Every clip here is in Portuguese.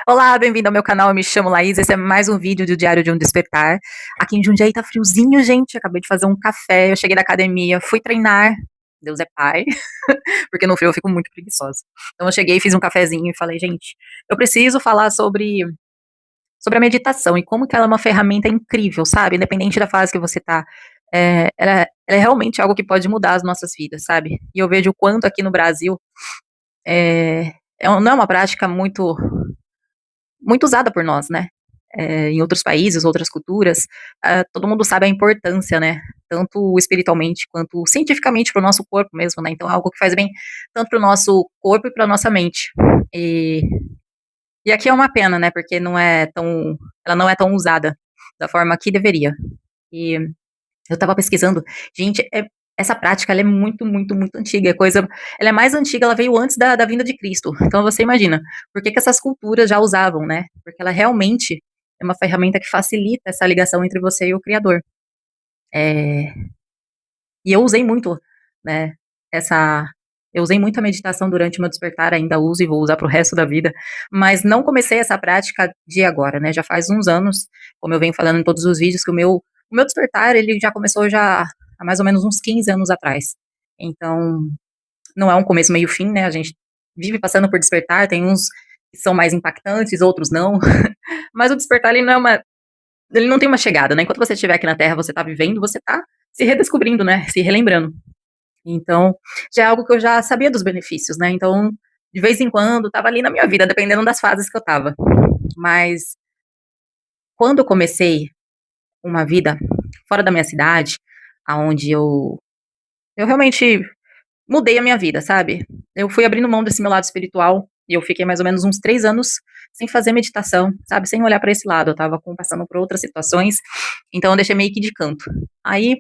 Olá, bem-vindo ao meu canal, eu me chamo Laís, esse é mais um vídeo do Diário de um Despertar. Aqui em Jundiaí tá friozinho, gente, acabei de fazer um café, eu cheguei da academia, fui treinar, Deus é pai, porque no frio eu fico muito preguiçosa. Então eu cheguei, fiz um cafezinho e falei, gente, eu preciso falar sobre a meditação e como que ela é uma ferramenta incrível, sabe? Independente da fase que você tá, ela é realmente algo que pode mudar as nossas vidas, sabe? E eu vejo o quanto aqui no Brasil não é uma prática muito usada por nós, né? Em outros países, outras culturas, todo mundo sabe a importância, né? Tanto espiritualmente quanto cientificamente para o nosso corpo mesmo, né? Então é algo que faz bem tanto para o nosso corpo e para a nossa mente. E, e aqui é uma pena, né? Porque ela não é tão usada da forma que deveria. E eu estava pesquisando, gente, essa prática ela é muito, muito, muito antiga. Ela é mais antiga, ela veio antes da vinda de Cristo. Então você imagina, por que que essas culturas já usavam, né? Porque ela realmente é uma ferramenta que facilita essa ligação entre você e o Criador. É, e eu usei muito, né? Essa, eu usei muito a meditação durante o meu despertar, ainda uso e vou usar para o resto da vida. Mas não comecei essa prática de agora, né? Já faz uns anos, como eu venho falando em todos os vídeos, que o meu despertar ele já começou já há mais ou menos uns 15 anos atrás. Então, não é um começo, meio, fim, né? A gente vive passando por despertar, tem uns que são mais impactantes, outros não. Mas o despertar, ele não tem uma chegada, né? Enquanto você estiver aqui na Terra, você está vivendo, você está se redescobrindo, né? Se relembrando. Então, já é algo que eu já sabia dos benefícios, né? Então, de vez em quando, estava ali na minha vida, dependendo das fases que eu estava. Mas, quando eu comecei uma vida fora da minha cidade, aonde eu realmente mudei a minha vida, sabe? Eu fui abrindo mão desse meu lado espiritual e eu fiquei mais ou menos uns 3 anos sem fazer meditação, sabe? Sem olhar para esse lado. Eu estava passando por outras situações, então eu deixei meio que de canto. Aí,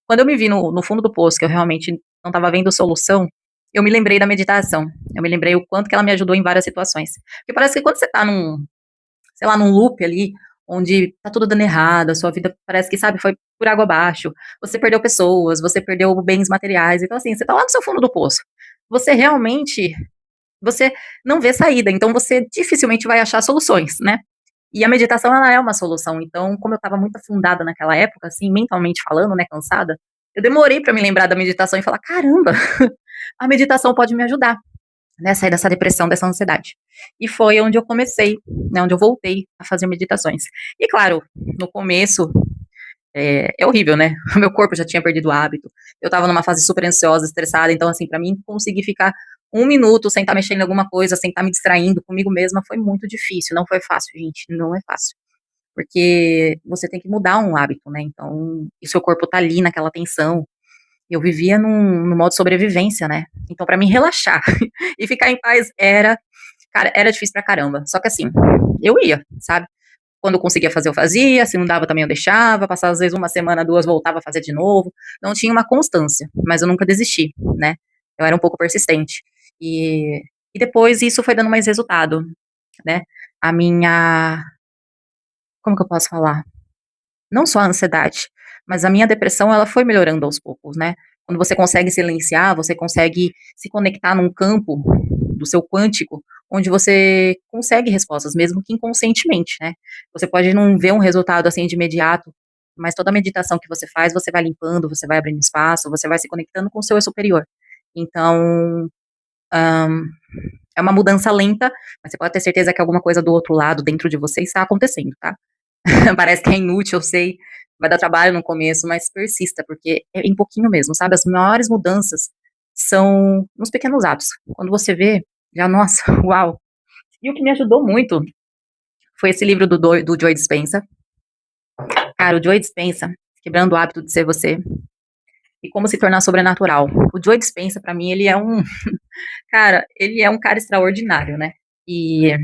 quando eu me vi no fundo do poço, que eu realmente não estava vendo solução, eu me lembrei da meditação. Eu me lembrei o quanto que ela me ajudou em várias situações. Porque parece que quando você tá sei lá, num loop ali, onde tá tudo dando errado, a sua vida parece que, sabe, foi por água abaixo, você perdeu pessoas, você perdeu bens materiais, então assim, você tá lá no seu fundo do poço. Você realmente, você não vê saída, então você dificilmente vai achar soluções, né? E a meditação, ela é uma solução. Então, como eu estava muito afundada naquela época, assim, mentalmente falando, né, cansada, eu demorei para me lembrar da meditação e falar: caramba, a meditação pode me ajudar, né, a sair dessa depressão, dessa ansiedade. E foi onde eu comecei, né, onde eu voltei a fazer meditações. E claro, no começo é horrível, né? O meu corpo já tinha perdido o hábito. Eu estava numa fase super ansiosa, estressada, então assim, para mim conseguir ficar 1 minuto sem estar mexendo em alguma coisa, sem estar me distraindo comigo mesma, foi muito difícil. Não foi fácil, gente, não é fácil. Porque você tem que mudar um hábito, né? Então, e seu corpo tá ali naquela tensão. Eu vivia no modo sobrevivência, né? Então, para mim relaxar e ficar em paz cara, era difícil pra caramba. Só que assim, eu ia, sabe? Quando eu conseguia fazer, eu fazia, se não dava também eu deixava, passava às vezes uma semana, duas, voltava a fazer de novo. Não tinha uma constância, mas eu nunca desisti, né? Eu era um pouco persistente. E, e depois isso foi dando mais resultado, né? A minha, como que eu posso falar? Não só a ansiedade, mas a minha depressão, ela foi melhorando aos poucos, né. Quando você consegue silenciar, você consegue se conectar num campo do seu quântico, onde você consegue respostas, mesmo que inconscientemente, né. Você pode não ver um resultado, assim, de imediato, mas toda a meditação que você faz, você vai limpando, você vai abrindo espaço, você vai se conectando com o seu eu superior. Então, hã, é uma mudança lenta, mas você pode ter certeza que alguma coisa do outro lado, dentro de você, está acontecendo, tá. Parece que é inútil, eu sei, vai dar trabalho no começo, mas persista, porque é em pouquinho mesmo, sabe, as maiores mudanças são nos pequenos atos. Quando você vê, já nossa, uau. E o que me ajudou muito foi esse livro do Joe Dispenza. Cara, o Joe Dispenza, Quebrando o Hábito de Ser Você, e Como Se Tornar Sobrenatural. O Joe Dispenza, pra mim, ele é um cara, ele é um cara extraordinário, né. E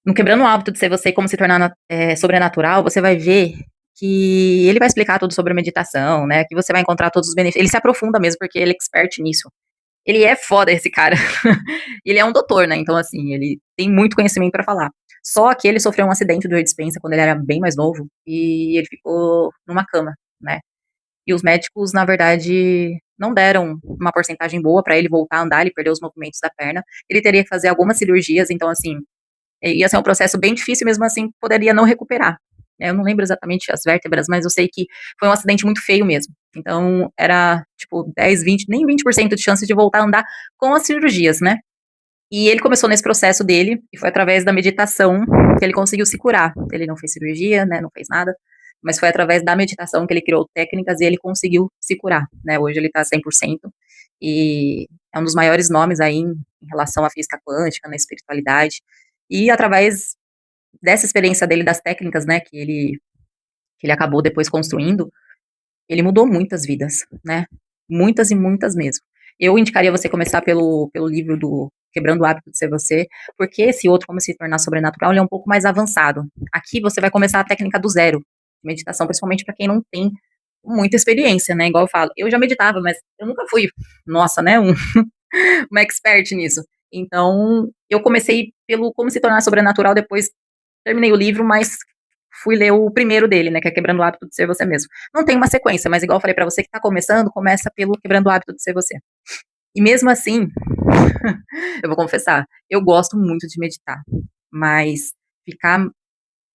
no Quebrando o Hábito de Ser Você e Como Se Tornar Sobrenatural, você vai ver que ele vai explicar tudo sobre a meditação, né, que você vai encontrar todos os benefícios, ele se aprofunda mesmo, porque ele é expert nisso. Ele é foda esse cara. Ele é um doutor, né, então assim, ele tem muito conhecimento pra falar. Só que ele sofreu um acidente do dispensa quando ele era bem mais novo, e ele ficou numa cama, né. E os médicos, na verdade, não deram uma porcentagem boa pra ele voltar a andar, ele perdeu os movimentos da perna, ele teria que fazer algumas cirurgias, então assim, Ia ser um processo bem difícil, mesmo assim poderia não recuperar. Eu não lembro exatamente as vértebras, mas eu sei que foi um acidente muito feio mesmo. Então era tipo 10, 20, nem 20% de chance de voltar a andar com as cirurgias, né? E ele começou nesse processo dele, e foi através da meditação que ele conseguiu se curar. Ele não fez cirurgia, né, não fez nada, mas foi através da meditação que ele criou técnicas e ele conseguiu se curar, né? Hoje ele tá 100% e é um dos maiores nomes aí em relação à física quântica, na espiritualidade. E através dessa experiência dele, das técnicas, né, que ele acabou depois construindo, ele mudou muitas vidas, né? Muitas e muitas mesmo. Eu indicaria você começar pelo livro do Quebrando o Hábito de Ser Você, porque esse outro, Como Se Tornar Sobrenatural, ele é um pouco mais avançado. Aqui você vai começar a técnica do zero, meditação, principalmente para quem não tem muita experiência, né? Igual eu falo, eu já meditava, mas eu nunca fui, nossa, né, uma expert nisso. Então, eu comecei pelo Como Se Tornar Sobrenatural, depois terminei o livro, mas fui ler o primeiro dele, né, que é Quebrando o Hábito de Ser Você Mesmo. Não tem uma sequência, mas igual eu falei pra você que tá começando, começa pelo Quebrando o Hábito de Ser Você. E mesmo assim, eu vou confessar, eu gosto muito de meditar, mas ficar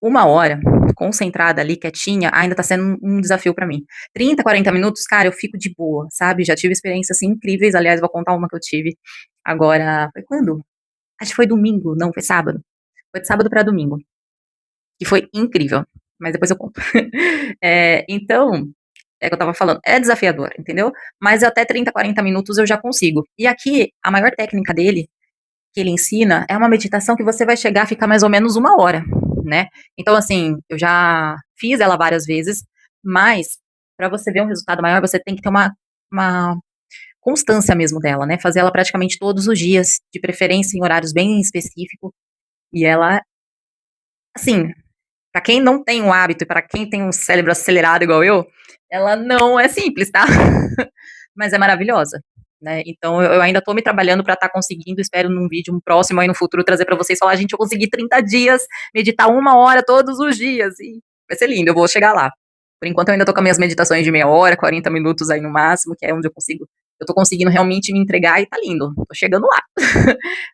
uma hora concentrada ali, quietinha, ainda tá sendo um desafio pra mim. 30, 40 minutos, cara, eu fico de boa, sabe? Já tive experiências assim, incríveis, aliás, vou contar uma que eu tive agora, foi quando? Acho que foi domingo, não, foi sábado. Foi de sábado pra domingo, que foi incrível, mas depois eu conto. Então, é o que eu tava falando, é desafiador, entendeu? Mas até 30, 40 minutos eu já consigo. E aqui, a maior técnica dele, que ele ensina, é uma meditação que você vai chegar a ficar mais ou menos uma hora, né? Então, assim, eu já fiz ela várias vezes, mas para você ver um resultado maior, você tem que ter uma constância mesmo dela, né? Fazer ela praticamente todos os dias, de preferência em horários bem específicos. E ela, assim, para quem não tem um hábito e para quem tem um cérebro acelerado igual eu, ela não é simples, tá? Mas é maravilhosa, né? Então eu ainda tô me trabalhando para estar conseguindo, espero num vídeo próximo aí no futuro trazer para vocês falar, gente, eu consegui 30 dias, meditar uma hora todos os dias e vai ser lindo, eu vou chegar lá. Por enquanto eu ainda tô com as minhas meditações de meia hora, 40 minutos aí no máximo, que é onde eu tô conseguindo realmente me entregar e tá lindo, tô chegando lá.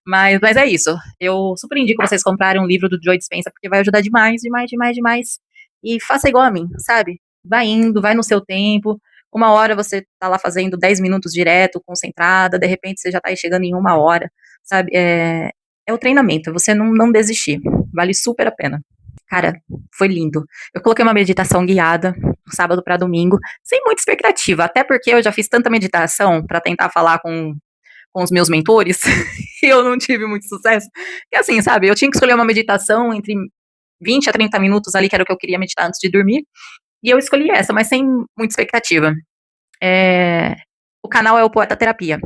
Mas é isso. Eu super indico vocês comprarem um livro do Joe Dispenza, porque vai ajudar demais, demais, demais, demais. E faça igual a mim, sabe? Vai indo, vai no seu tempo. Uma hora você tá lá fazendo 10 minutos direto, concentrada, de repente você já tá aí chegando em uma hora, sabe? É o treinamento, você não desistir. Vale super a pena. Cara, foi lindo. Eu coloquei uma meditação guiada, do sábado para domingo, sem muita expectativa, até porque eu já fiz tanta meditação para tentar falar com os meus mentores, e eu não tive muito sucesso. Que assim, sabe, eu tinha que escolher uma meditação entre 20 a 30 minutos ali, que era o que eu queria meditar antes de dormir, e eu escolhi essa, mas sem muita expectativa. O canal é o Poeta Terapia.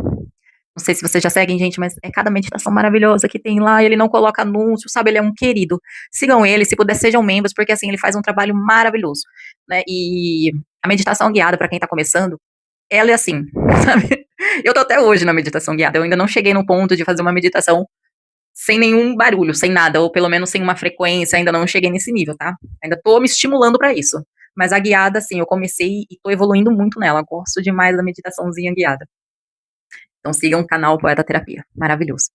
Não sei se vocês já seguem, gente, mas é cada meditação maravilhosa que tem lá, ele não coloca anúncio, sabe, ele é um querido. Sigam ele, se puder, sejam membros, porque assim, ele faz um trabalho maravilhoso, né, e a meditação guiada, para quem tá começando, ela é assim, sabe? Eu tô até hoje na meditação guiada, eu ainda não cheguei no ponto de fazer uma meditação sem nenhum barulho, sem nada, ou pelo menos sem uma frequência, ainda não cheguei nesse nível, tá? Ainda tô me estimulando para isso. Mas a guiada, assim, eu comecei e tô evoluindo muito nela, gosto demais da meditaçãozinha guiada. Então sigam o canal Poeta Terapia, maravilhoso.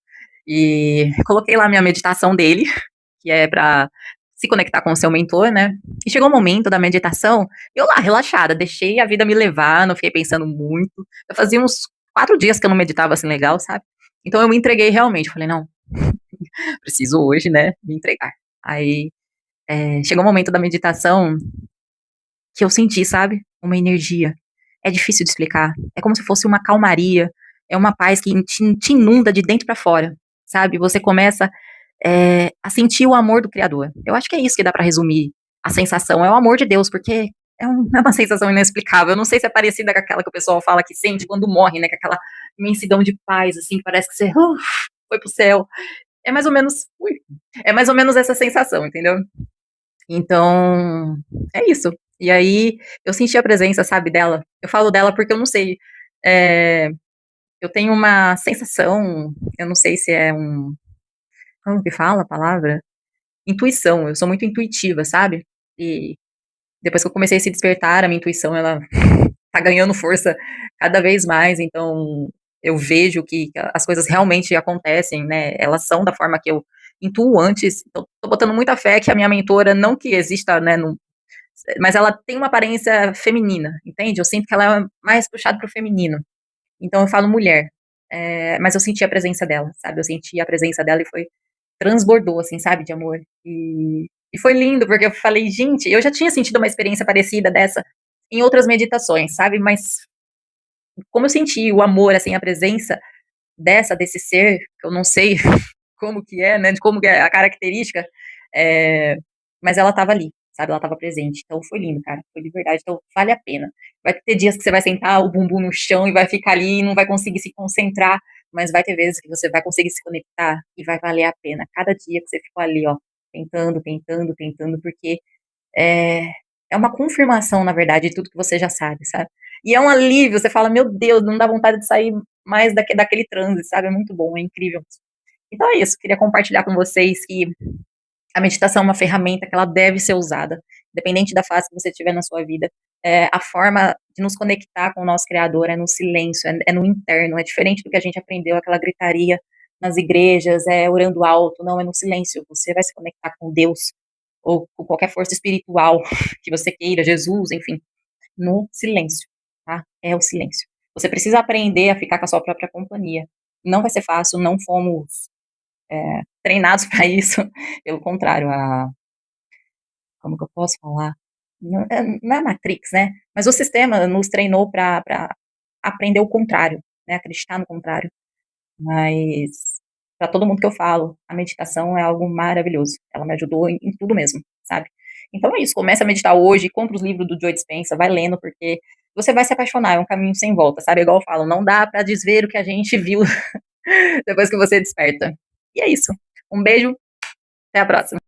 E coloquei lá minha meditação dele, que é pra se conectar com o seu mentor, né? E chegou o momento da meditação, eu lá, relaxada, deixei a vida me levar, não fiquei pensando muito. Eu fazia uns 4 dias que eu não meditava assim legal, sabe? Então eu me entreguei realmente, falei, não, preciso hoje, né, me entregar. Aí chegou o momento da meditação que eu senti, sabe? Uma energia. É difícil de explicar. É como se fosse uma calmaria, é uma paz que te inunda de dentro pra fora, sabe? Você começa a sentir o amor do Criador. Eu acho que é isso que dá pra resumir a sensação, é o amor de Deus, porque é uma sensação inexplicável. Eu não sei se é parecida com aquela que o pessoal fala que sente quando morre, né? Com aquela imensidão de paz, assim, que parece que você foi pro céu. É mais ou menos, é mais ou menos essa sensação, entendeu? Então, é isso. E aí, eu senti a presença, sabe, dela. Eu falo dela porque eu não sei. é, eu tenho uma sensação, eu não sei se é como que fala a palavra? Intuição. Eu sou muito intuitiva, sabe? E depois que eu comecei a se despertar, a minha intuição, ela tá ganhando força cada vez mais. Então, eu vejo que as coisas realmente acontecem, né? Elas são da forma intuo antes, então tô botando muita fé que a minha mentora, não que exista, né, mas ela tem uma aparência feminina, entende? Eu sinto que ela é mais puxada pro feminino. Então eu falo mulher. Mas eu senti a presença dela, sabe? Eu senti a presença dela e transbordou, assim, sabe, de amor. E foi lindo, porque eu falei, gente, eu já tinha sentido uma experiência parecida dessa em outras meditações, sabe? Mas como eu senti o amor, assim, a presença desse ser, que eu não sei como que é, né, de como que é a característica, é, mas ela estava ali, sabe, ela estava presente, então foi lindo, cara, foi de verdade, então vale a pena. Vai ter dias que você vai sentar o bumbum no chão e vai ficar ali e não vai conseguir se concentrar, mas vai ter vezes que você vai conseguir se conectar e vai valer a pena, cada dia que você ficou ali, ó, tentando, tentando, tentando, porque é, é uma confirmação, na verdade, de tudo que você já sabe, sabe? E é um alívio, você fala, meu Deus, não dá vontade de sair mais daquele transe, sabe? É muito bom, é incrível. Então é isso, queria compartilhar com vocês que a meditação é uma ferramenta que ela deve ser usada, independente da fase que você tiver na sua vida. A forma de nos conectar com o nosso Criador é no silêncio, é no interno, é diferente do que a gente aprendeu, aquela gritaria nas igrejas, orando alto, não, é no silêncio, você vai se conectar com Deus, ou com qualquer força espiritual que você queira, Jesus, enfim, no silêncio, tá? É o silêncio. Você precisa aprender a ficar com a sua própria companhia. Não vai ser fácil, não fomos treinados para isso, pelo contrário, como que eu posso falar? Não é Matrix, né? Mas o sistema nos treinou para aprender o contrário, né? Acreditar no contrário. Mas para todo mundo que eu falo, a meditação é algo maravilhoso. Ela me ajudou em tudo mesmo, sabe? Então é isso, começa a meditar hoje, compra os livros do Joe Dispenza, vai lendo, porque você vai se apaixonar, é um caminho sem volta, sabe? Igual eu falo, não dá para desver o que a gente viu depois que você desperta. E é isso. Um beijo, até a próxima.